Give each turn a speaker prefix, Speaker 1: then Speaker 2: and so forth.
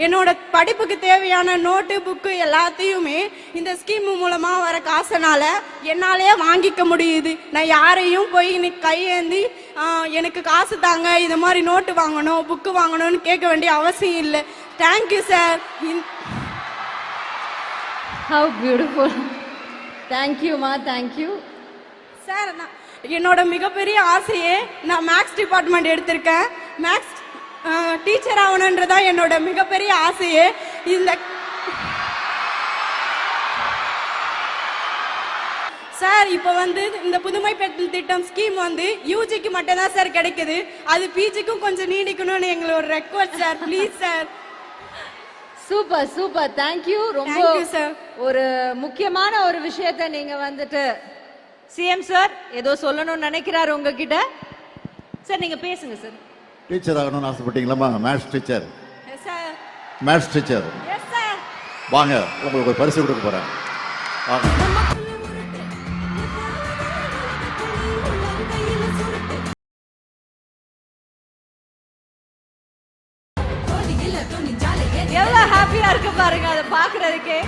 Speaker 1: என்னோட படிப்புக்கு தேவையான நோட்டு புக்கு எல்லாத்தையுமே இந்த ஸ்கீம் மூலமா வர காசனால என்னாலேயே வாங்கிக்க முடியுது. நான் யாரையும் போய் இன்னைக்கு கையேந்தி எனக்கு காசு தாங்க, இது மாதிரி நோட்டு வாங்கணும் புக்கு வாங்கணும்னு கேட்க வேண்டிய அவசியம் இல்லை. Thank you sir.
Speaker 2: How beautiful. Thank you ma, thank you.
Speaker 1: Sir, என்னோட மிகப்பெரிய ஆசையே நான் மேக்ஸ் டிபார்ட்மெண்ட் எடுத்திருக்கேன். மேக்ஸ் டீச்சர் ஆகணுன்றதா என்னோட மிகப்பெரிய ஆசையே. சார், இப்போ இந்த புதுமை பெண் திட்டம் ஸ்கீம் யூஜிக்கு மட்டும்தான் சார் கிடைக்குது. அது பிஜிக்கும் கொஞ்சம் நீடிக்கணும்னு எங்களோட request sir. Please sir.
Speaker 2: Super super, thank you. ரொம்ப ஒரு முக்கியமான ஒரு விஷயத்தை நீங்க சிஎம் சார் ஏதோ சொல்லணும்னு நினைக்கிறாரு உங்ககிட்ட. சார் நீங்க பேசுங்க சார்.
Speaker 3: டீச்சர் ஆகணும்னு ஆசைப்பட்டீங்களா? Maths teacher.
Speaker 1: Yes sir.
Speaker 3: Maths teacher.
Speaker 1: Yes sir.
Speaker 3: வாங்க, உங்களுக்கு ஒரு பரிசு கொடுக்க போறேன். வாங்க.
Speaker 2: எவ்வளவு ஹாப்பியா இருக்கு பாருங்க அதை பாக்குறதுக்கே.